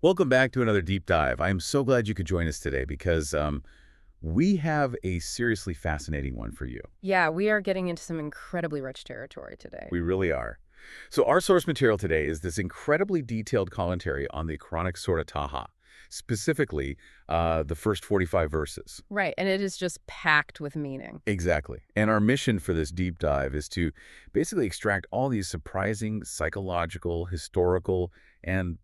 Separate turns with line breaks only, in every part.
Welcome back to another deep dive. I'm so glad you could join us today because we have a seriously fascinating one for you.
Yeah, we are getting into some incredibly rich territory today.
We really are. So our source material today is this incredibly detailed commentary on the Quranic Surah TâHâ, specifically the first 45 verses.
Right, and it is just packed with meaning.
Exactly. And our mission for this deep dive is to basically extract all these surprising psychological, historical, and,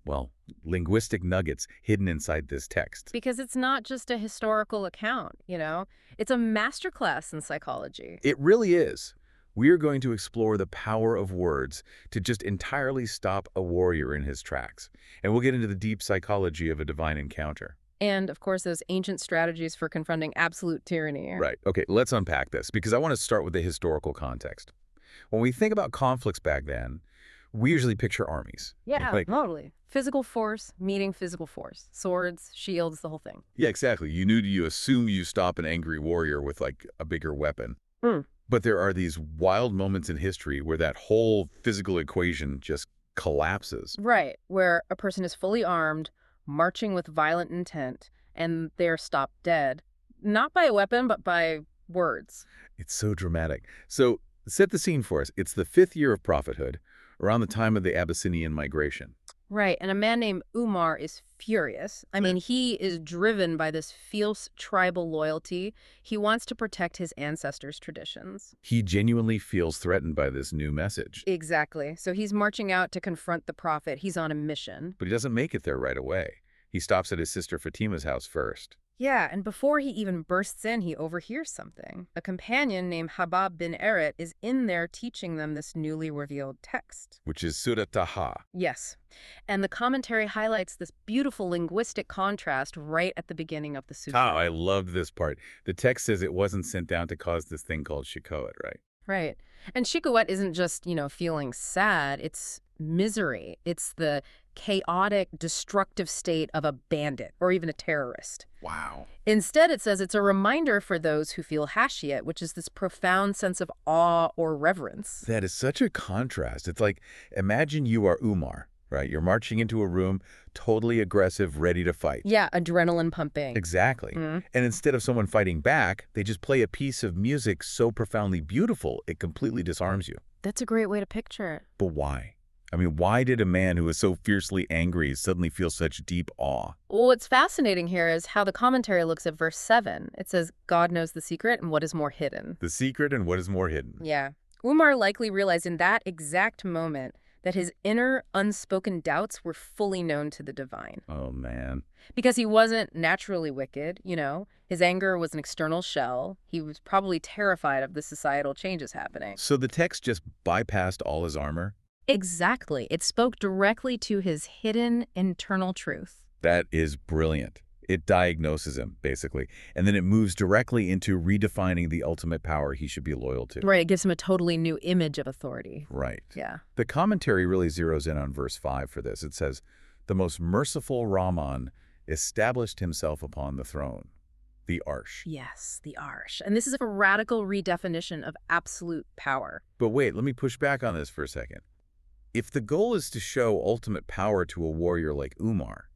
well, linguistic nuggets hidden inside this text.
Because it's not just a historical account, It's a masterclass in psychology.
It really is. We are going to explore the power of words to just entirely stop a warrior in his tracks. And we'll get into the deep psychology of a divine encounter.
And, of course, those ancient strategies for confronting absolute tyranny.
Right. Okay, let's unpack this because I want to start with the historical context. When we think about conflicts back then, we usually picture armies.
Yeah,
Like,
totally. Physical force meeting physical force. Swords, shields, the whole thing.
yeah, exactly. You assume you stop an angry warrior with like a bigger weapon.
Mm.
But there are these wild moments in history where that whole physical equation just collapses.
Right, where a person is fully armed, marching with violent intent, and they're stopped dead. Not by a weapon, but by words.
It's so dramatic. So set the scene for us. It's the 5th year of prophethood, around the time of the Abyssinian migration.
Right, and a man named Umar is furious. He is driven by this fierce tribal loyalty. He wants to protect his ancestors' traditions.
He genuinely feels threatened by this new message,
Exactly. So he's marching out to confront the prophet. He's on a mission.
but he doesn't make it there right away. He stops at his sister Fatima's house first,
Yeah, and before he even bursts in, he overhears something. A companion named Habab bin Eret is in there teaching them this newly revealed text.
which is Surah TâHâ.
Yes. And the commentary highlights this beautiful linguistic contrast right at the beginning of the
Oh,
sutra.
I loved this part. The text says it wasn't sent down to cause this thing called shikawat, right?
Right. And Shikawat isn't just, feeling sad. It's misery. It's the chaotic, destructive state of a bandit or even a terrorist.
Wow.
Instead, it says it's a reminder for those who feel hashiyat, which is this profound sense of awe or reverence.
That is such a contrast. It's like, imagine you are Umar, right? You're marching into a room, totally aggressive, ready to fight.
Yeah, adrenaline pumping.
Exactly.
Mm.
And instead of someone fighting back, they just play a piece of music so profoundly beautiful, it completely disarms you.
That's a great way to picture it.
But why? I mean, why did a man who is so fiercely angry suddenly feel such deep awe?
Well, what's fascinating here is how the commentary looks at verse 7. It says, God knows the secret and what is more hidden.
The secret and what is more hidden.
Yeah. Umar likely realized in that exact moment that his inner, unspoken doubts were fully known to the divine.
Oh, man.
Because he wasn't naturally wicked, His anger was an external shell. He was probably terrified of the societal changes happening.
So the text just bypassed all his armor?
Exactly. It spoke directly to his hidden internal truth.
That is brilliant. It diagnoses him, basically, and then it moves directly into redefining the ultimate power he should be loyal to.
Right. It gives him a totally new image of authority.
Right.
Yeah.
The commentary really zeroes in on verse 5 for this. It says, the most merciful Rahman established himself upon the throne, the Arsh.
Yes, the Arsh. And this is a radical redefinition of absolute power.
But wait, let me push back on this for a second. If the goal is to show ultimate power to a warrior like Umar,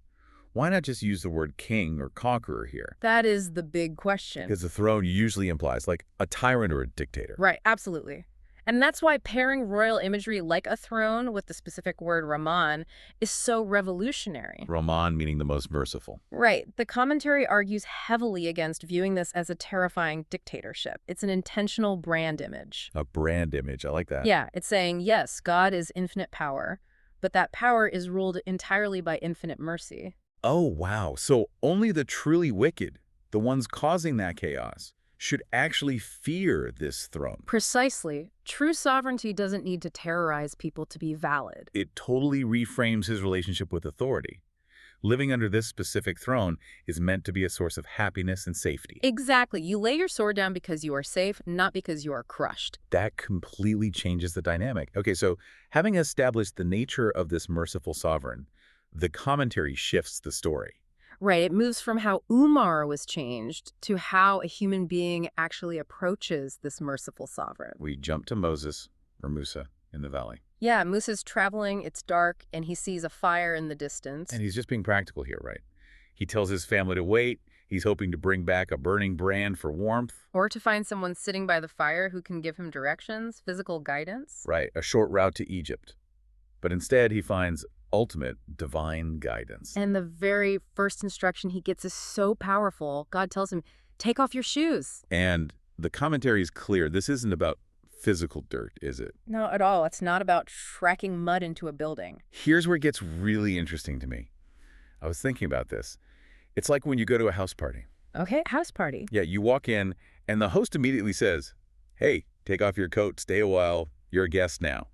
why not just use the word king or conqueror here?
That is the big question.
Because the throne usually implies like a tyrant or a dictator.
Right, absolutely. And that's why pairing royal imagery like a throne with the specific word Rahman is so revolutionary.
Rahman meaning the most merciful.
Right. The commentary argues heavily against viewing this as a terrifying dictatorship. It's an intentional brand image.
A brand image. I like that.
Yeah, it's saying, yes, God is infinite power, but that power is ruled entirely by infinite mercy.
Oh, wow. So only the truly wicked, the ones causing that chaos, should actually fear this throne.
Precisely. True sovereignty doesn't need to terrorize people to be valid.
It totally reframes his relationship with authority. Living under this specific throne is meant to be a source of happiness and safety.
Exactly. You lay your sword down because you are safe, not because you are crushed.
That completely changes the dynamic. Okay, so having established the nature of this merciful sovereign, the commentary shifts the story.
Right. It moves from how Umar was changed to how a human being actually approaches this merciful sovereign.
We jump to Moses, or Musa, in the valley.
Yeah, Musa's traveling, it's dark, and he sees a fire in the
And
distance.
he's just being practical here, right? He tells his family to wait. He's hoping to bring back a burning brand for warmth.
Or to find someone sitting by the fire who can give him directions, physical guidance.
Right, a short route to Egypt. But instead, he finds ultimate divine guidance.
And the very first instruction he gets is so powerful. God tells him, take off your shoes.
And the commentary is clear. This isn't about physical dirt, is it?
No, at all. It's not about tracking mud into a building.
Here's where it gets really interesting to me. I was thinking about this. It's like when you go to a house party.
Okay, house party.
Yeah, you walk in, and the host immediately says, hey, take off your coat, stay a while, you're a guest now.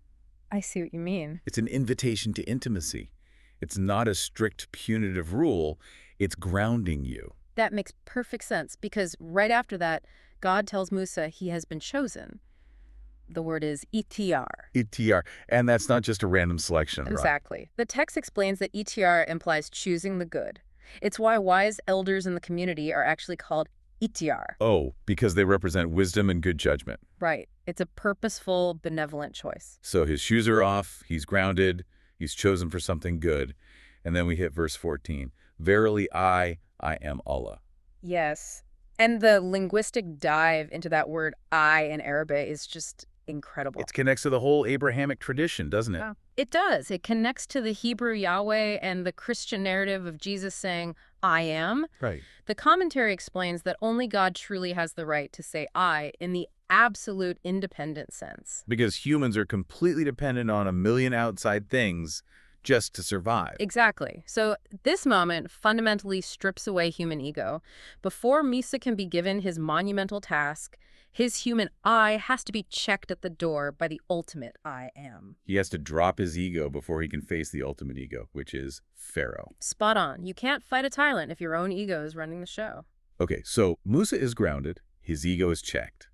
I see what you mean.
It's an invitation to intimacy. It's not a strict punitive rule. It's grounding you.
That makes perfect sense because right after that, God tells Musa he has been chosen. The word is ETR.
ETR. And that's not just a random selection, right?
Exactly. The text explains that ETR implies choosing the good. It's why wise elders in the community are actually called ETR.
Oh, because they represent wisdom and good judgment.
Right. It's a purposeful, benevolent choice.
So his shoes are off, he's grounded, he's chosen for something good. And then we hit verse 14. Verily I am Allah.
Yes. And the linguistic dive into that word I in Arabic is just incredible.
It connects to the whole Abrahamic tradition, doesn't it?
Oh, it does. It connects to the Hebrew Yahweh and the Christian narrative of Jesus saying, I am.
Right.
The commentary explains that only God truly has the right to say I in the absolute independent sense.
Because humans are completely dependent on a million outside things just to survive.
Exactly. So this moment fundamentally strips away human ego. Before Musa can be given his monumental task, his human I has to be checked at the door by the ultimate I am.
He has to drop his ego before he can face the ultimate ego, which is Pharaoh.
Spot on. You can't fight a tyrant if your own ego is running the show.
Okay, so Musa is grounded, his ego is checked.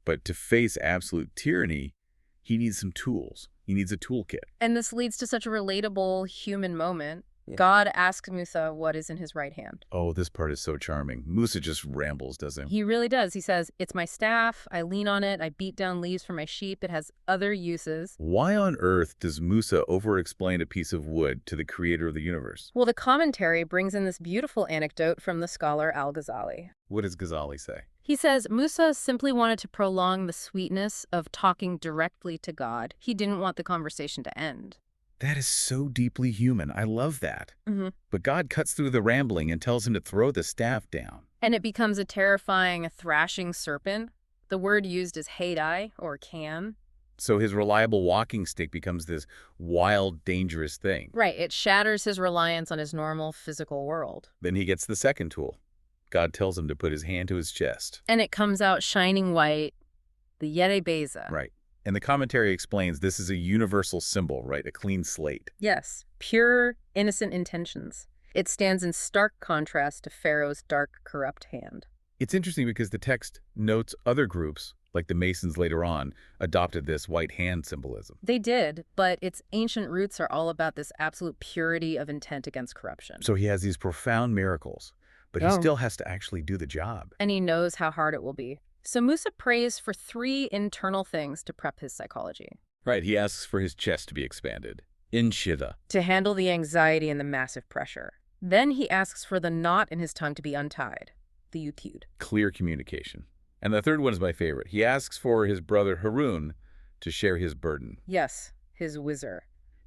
But to face absolute tyranny, he needs some tools. He needs a toolkit.
And this leads to such a relatable human moment.
Yeah.
God asks Musa what is in his right hand.
Oh, this part is so charming. Musa just rambles, doesn't he?
He really does. He says, it's my staff. I lean on it. I beat down leaves for my sheep. It has other uses.
Why on earth does Musa over-explain a piece of wood to the creator of the universe?
Well, the commentary brings in this beautiful anecdote from the scholar Al-Ghazali.
What does Ghazali say?
He says Musa simply wanted to prolong the sweetness of talking directly to God. He didn't want the conversation to end.
That is so deeply human. I love that.
Mm-hmm.
But God cuts through the rambling and tells him to throw the staff down.
And it becomes a terrifying, thrashing serpent. The word used is Hadai, or can.
So his reliable walking stick becomes this wild, dangerous thing.
Right, it shatters his reliance on his normal physical world.
Then he gets the second tool. God tells him to put his hand to his chest.
And it comes out shining white, the Yere Beza.
Right. And the commentary explains this is a universal symbol, right? A clean slate.
Yes, pure, innocent intentions. It stands in stark contrast to Pharaoh's dark, corrupt hand.
It's interesting because the text notes other groups, like the Masons later on, adopted this white hand symbolism.
They did, but its ancient roots are all about this absolute purity of intent against corruption.
So he has these profound miracles, but he still has to actually do the job.
And he knows how hard it will be. So Musa prays for 3 internal things to prep his psychology.
Right, he asks for his chest to be expanded. Inshida.
To handle the anxiety and the massive pressure. Then he asks for the knot in his tongue to be untied. The yukud.
Clear communication. And the third one is my favorite. He asks for his brother Harun to share his burden.
Yes, his wizard.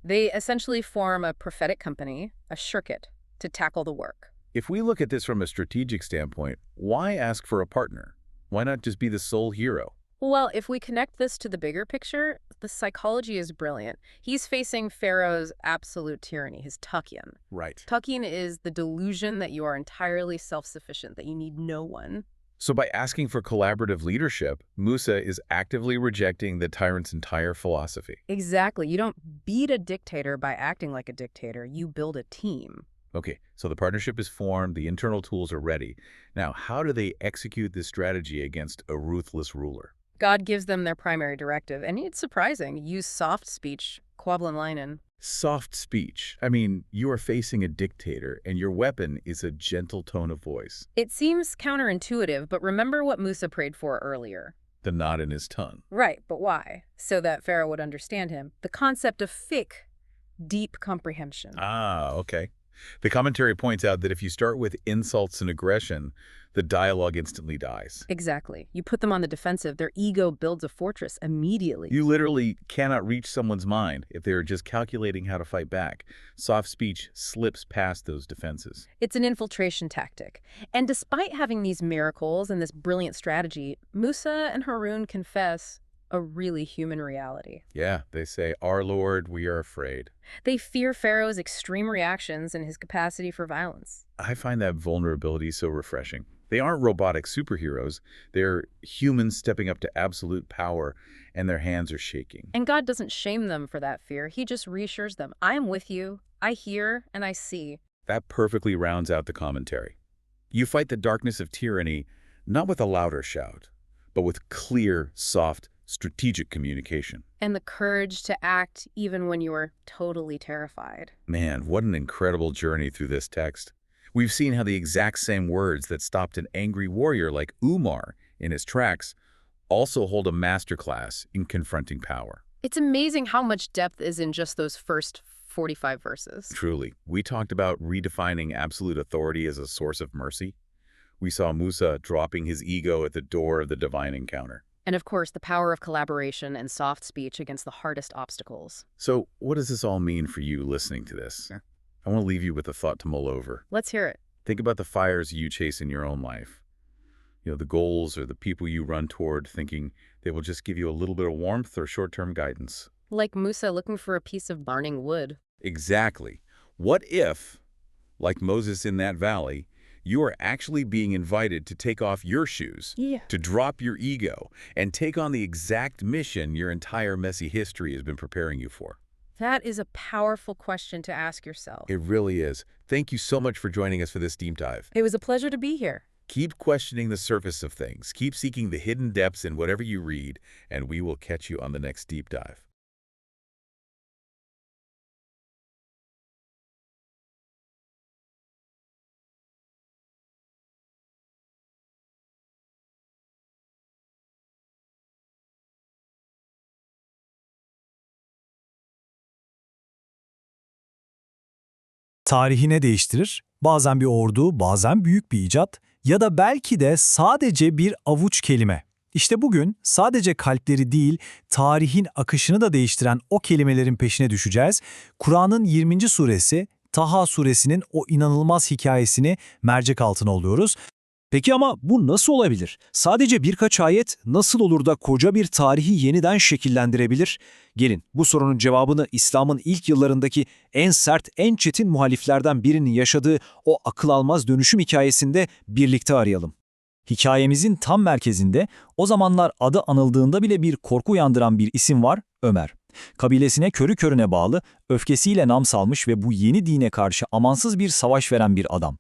They essentially form a prophetic company, a shirkut, to tackle the work.
If we look at this from a strategic standpoint, why ask for a partner? Why not just be the sole hero?
Well, if we connect this to the bigger picture, the psychology is brilliant. He's facing Pharaoh's absolute tyranny, his Tukian.
Right.
Tukian is the delusion that you are entirely self-sufficient, that you need no one.
So by asking for collaborative leadership, Musa is actively rejecting the tyrant's entire philosophy.
Exactly. You don't beat a dictator by acting like a dictator. You build a team.
Okay, so the partnership is formed, the internal tools are ready. Now, how do they execute this strategy against a ruthless ruler?
God gives them their primary directive, and it's surprising. Use soft speech, quablanlinen.
Soft speech. I mean, you are facing a dictator, and your weapon is a gentle tone of voice.
It seems counterintuitive, but remember what Musa prayed for earlier.
The knot in his tongue.
Right, but why? So that Pharaoh would understand him. The concept of fiqh, deep comprehension.
Ah, okay. The commentary points out that if you start with insults and aggression, the dialogue instantly dies.
Exactly. You put them on the defensive, their ego builds a fortress immediately.
You literally cannot reach someone's mind if they're just calculating how to fight back. Soft speech slips past those defenses.
It's an infiltration tactic. And despite having these miracles and this brilliant strategy, Musa and Harun confess a really human reality.
Yeah, they say, "Our Lord, we are afraid."
They fear Pharaoh's extreme reactions and his capacity for violence.
I find that vulnerability so refreshing. They aren't robotic superheroes. They're humans stepping up to absolute power, and their hands are shaking.
And God doesn't shame them for that fear. He just reassures them. I am with you. I hear and I see.
That perfectly rounds out the commentary. You fight the darkness of tyranny not with a louder shout, but with clear, soft, strategic communication.
And the courage to act even when you are totally terrified.
Man, what an incredible journey through this text. We've seen how the exact same words that stopped an angry warrior like Umar in his tracks also hold a masterclass in confronting power.
It's amazing how much depth is in just those first 45 verses.
Truly, we talked about redefining absolute authority as a source of mercy. We saw Musa dropping his ego at the door of the divine encounter.
And of course, the power of collaboration and soft speech against the hardest obstacles.
So what does this all mean for you listening to this? I want to leave you with a thought to mull over.
Let's hear it.
Think about the fires you chase in your own life. The goals or the people you run toward, thinking they will just give you a little bit of warmth or short-term guidance.
Like Musa looking for a piece of burning wood.
Exactly. What if, like Moses in that valley, you are actually being invited to take off your shoes, to drop your ego, and take on the exact mission your entire messy history has been preparing you for?
That is a powerful question to ask yourself.
It really is. Thank you so much for joining us for this deep dive.
It was a pleasure to be here.
Keep questioning the surface of things. Keep seeking the hidden depths in whatever you read, and we will catch you on the next deep dive.
Tarihi ne değiştirir? Bazen bir ordu, bazen büyük bir icat ya da belki de sadece bir avuç kelime. İşte bugün sadece kalpleri değil, tarihin akışını da değiştiren o kelimelerin peşine düşeceğiz. Kur'an'ın 20. suresi, TâHâ suresinin o inanılmaz hikayesini mercek altına alıyoruz. Peki ama bu nasıl olabilir? Sadece birkaç ayet nasıl olur da koca bir tarihi yeniden şekillendirebilir? Gelin bu sorunun cevabını İslam'ın ilk yıllarındaki en sert, en çetin muhaliflerden birinin yaşadığı o akıl almaz dönüşüm hikayesinde birlikte arayalım. Hikayemizin tam merkezinde o zamanlar adı anıldığında bile bir korku uyandıran bir isim var, Ömer. Kabilesine körü körüne bağlı, öfkesiyle nam salmış ve bu yeni dine karşı amansız bir savaş veren bir adam.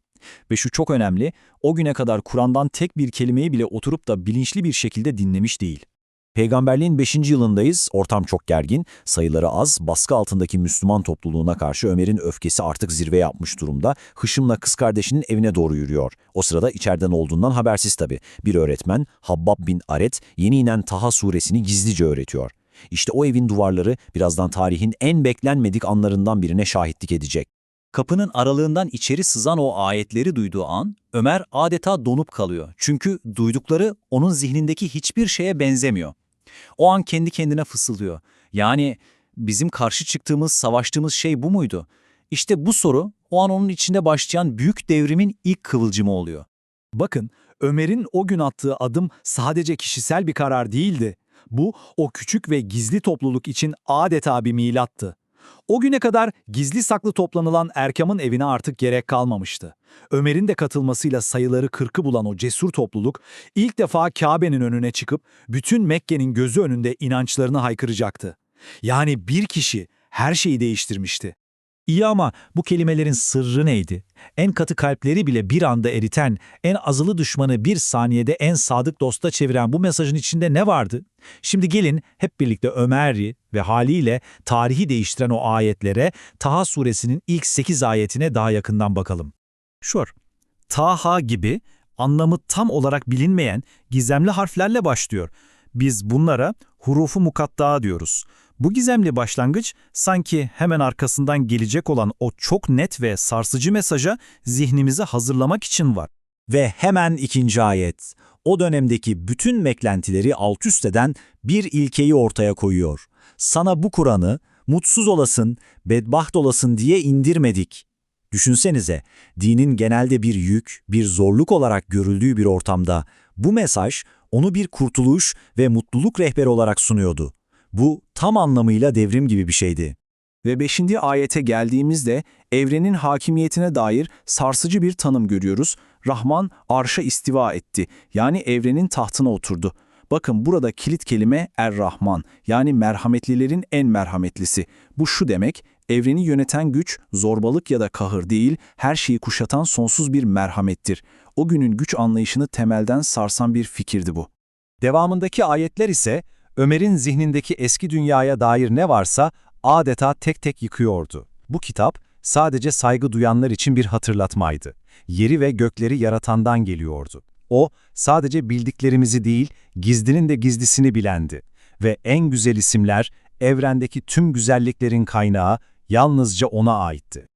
Ve şu çok önemli, o güne kadar Kur'an'dan tek bir kelimeyi bile oturup da bilinçli bir şekilde dinlemiş değil. Peygamberliğin 5. yılındayız, ortam çok gergin, sayıları az, baskı altındaki Müslüman topluluğuna karşı Ömer'in öfkesi artık zirve yapmış durumda, hışımla kız kardeşinin evine doğru yürüyor. O sırada içeriden olduğundan habersiz tabii. Bir öğretmen, Habbab bin Aret, yeni inen TâHâ suresini gizlice öğretiyor. İşte o evin duvarları birazdan tarihin en beklenmedik anlarından birine şahitlik edecek. Kapının aralığından içeri sızan o ayetleri duyduğu an, Ömer adeta donup kalıyor. Çünkü duydukları onun zihnindeki hiçbir şeye benzemiyor. O an kendi kendine fısıldıyor. Yani bizim karşı çıktığımız, savaştığımız şey bu muydu? İşte bu soru o an onun içinde başlayan büyük devrimin ilk kıvılcımı oluyor. Bakın, Ömer'in o gün attığı adım sadece kişisel bir karar değildi. Bu, o küçük ve gizli topluluk için adeta bir milattı. O güne kadar gizli saklı toplanılan Erkam'ın evine artık gerek kalmamıştı. Ömer'in de katılmasıyla sayıları 40'ı bulan o cesur topluluk ilk defa Kabe'nin önüne çıkıp bütün Mekke'nin gözü önünde inançlarını haykıracaktı. Yani bir kişi her şeyi değiştirmişti. İyi ama bu kelimelerin sırrı neydi? En katı kalpleri bile bir anda eriten, en azılı düşmanı bir saniyede en sadık dosta çeviren bu mesajın içinde ne vardı? Şimdi gelin hep birlikte Ömer'i ve haliyle tarihi değiştiren o ayetlere, TâHâ suresinin ilk 8 ayetine daha yakından bakalım. TâHâ gibi anlamı tam olarak bilinmeyen gizemli harflerle başlıyor. Biz bunlara hurufu mukatta'a diyoruz. Bu gizemli başlangıç sanki hemen arkasından gelecek olan o çok net ve sarsıcı mesaja zihnimizi hazırlamak için var. Ve hemen ikinci ayet, o dönemdeki bütün beklentileri altüst eden bir ilkeyi ortaya koyuyor. Sana bu Kur'an'ı mutsuz olasın, bedbaht olasın diye indirmedik. Düşünsenize, dinin genelde bir yük, bir zorluk olarak görüldüğü bir ortamda bu mesaj onu bir kurtuluş ve mutluluk rehberi olarak sunuyordu. Bu tam anlamıyla devrim gibi bir şeydi.
Ve 5. ayete geldiğimizde evrenin hakimiyetine dair sarsıcı bir tanım görüyoruz. Rahman arşa istiva etti, yani evrenin tahtına oturdu. Bakın burada kilit kelime Er-Rahman, yani merhametlilerin en merhametlisi. Bu şu demek, evreni yöneten güç, zorbalık ya da kahır değil, her şeyi kuşatan sonsuz bir merhamettir. O günün güç anlayışını temelden sarsan bir fikirdi bu.
Devamındaki ayetler ise Ömer'in zihnindeki eski dünyaya dair ne varsa adeta tek tek yıkıyordu. Bu kitap sadece saygı duyanlar için bir hatırlatmaydı. Yeri ve gökleri yaratandan geliyordu. O sadece bildiklerimizi değil, gizlinin de gizlisini bilendi. Ve en güzel isimler, evrendeki tüm güzelliklerin kaynağı yalnızca ona aitti.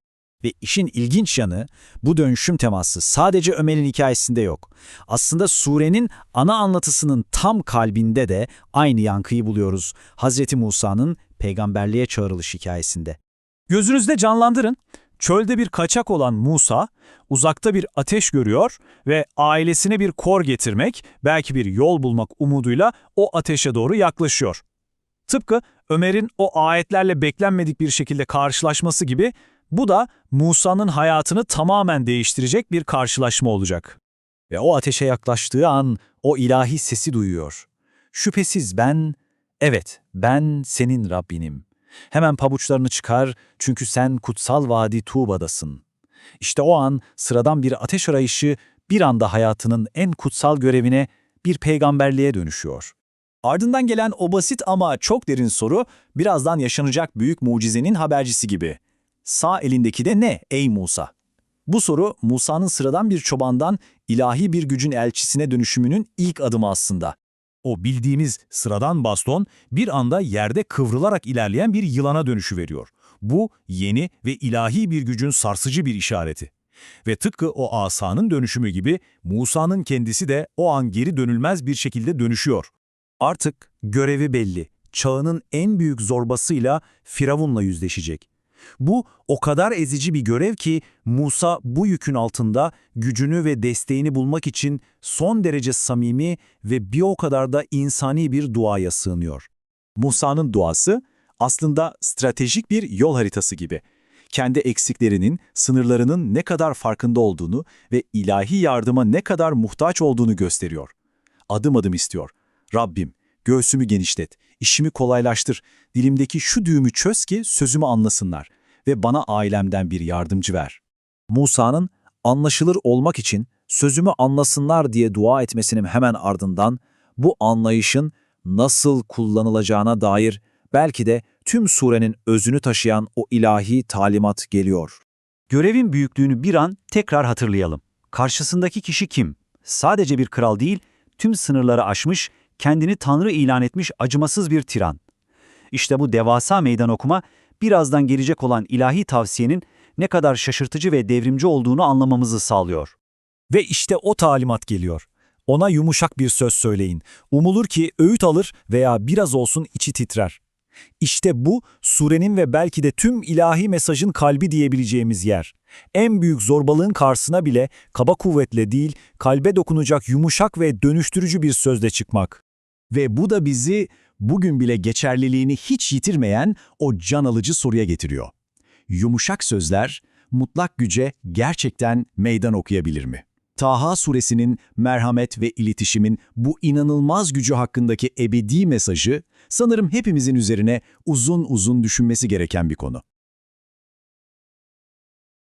Ve işin ilginç yanı, bu dönüşüm teması sadece Ömer'in hikayesinde yok. Aslında surenin ana anlatısının tam kalbinde de aynı yankıyı buluyoruz. Hazreti Musa'nın peygamberliğe çağrılış hikayesinde. Gözünüzde canlandırın. Çölde bir kaçak olan Musa, uzakta bir ateş görüyor ve ailesine bir kor getirmek, belki bir yol bulmak umuduyla o ateşe doğru yaklaşıyor. Tıpkı Ömer'in o ayetlerle beklenmedik bir şekilde karşılaşması gibi, bu da Musa'nın hayatını tamamen değiştirecek bir karşılaşma olacak. Ve o ateşe yaklaştığı an o ilahi sesi duyuyor. Şüphesiz evet ben senin Rabbinim. Hemen pabuçlarını çıkar çünkü sen kutsal vadi Tuğba'dasın. İşte o an sıradan bir ateş arayışı bir anda hayatının en kutsal görevine, bir peygamberliğe dönüşüyor. Ardından gelen o basit ama çok derin soru birazdan yaşanacak büyük mucizenin habercisi gibi. Sağ elindeki de ne ey Musa? Bu soru Musa'nın sıradan bir çobandan ilahi bir gücün elçisine dönüşümünün ilk adımı aslında. O bildiğimiz sıradan baston bir anda yerde kıvrılarak ilerleyen bir yılana dönüşüveriyor. Bu yeni ve ilahi bir gücün sarsıcı bir işareti. Ve tıpkı o asanın dönüşümü gibi Musa'nın kendisi de o an geri dönülmez bir şekilde dönüşüyor. Artık görevi belli. Çağının en büyük zorbasıyla Firavun'la yüzleşecek. Bu o kadar ezici bir görev ki Musa bu yükün altında gücünü ve desteğini bulmak için son derece samimi ve bir o kadar da insani bir duaya sığınıyor. Musa'nın duası aslında stratejik bir yol haritası gibi. Kendi eksiklerinin, sınırlarının ne kadar farkında olduğunu ve ilahi yardıma ne kadar muhtaç olduğunu gösteriyor. Adım adım istiyor. Rabbim, göğsümü genişlet, işimi kolaylaştır, dilimdeki şu düğümü çöz ki sözümü anlasınlar ve bana ailemden bir yardımcı ver. Musa'nın anlaşılır olmak için sözümü anlasınlar diye dua etmesinin hemen ardından bu anlayışın nasıl kullanılacağına dair belki de tüm surenin özünü taşıyan o ilahi talimat geliyor. Görevin büyüklüğünü bir an tekrar hatırlayalım. Karşısındaki kişi kim? Sadece bir kral değil, tüm sınırları aşmış, kendini Tanrı ilan etmiş acımasız bir tiran. İşte bu devasa meydan okuma, birazdan gelecek olan ilahi tavsiyenin ne kadar şaşırtıcı ve devrimci olduğunu anlamamızı sağlıyor. Ve işte o talimat geliyor. Ona yumuşak bir söz söyleyin. Umulur ki öğüt alır veya biraz olsun içi titrer. İşte bu, surenin ve belki de tüm ilahi mesajın kalbi diyebileceğimiz yer. En büyük zorbalığın karşısına bile kaba kuvvetle değil, kalbe dokunacak yumuşak ve dönüştürücü bir sözle çıkmak. Ve bu da bizi bugün bile geçerliliğini hiç yitirmeyen o can alıcı soruya getiriyor. Yumuşak sözler mutlak güce gerçekten meydan okuyabilir mi? TâHâ suresinin merhamet ve iletişimin bu inanılmaz gücü hakkındaki ebedi mesajı sanırım hepimizin üzerine uzun uzun düşünmesi gereken bir konu.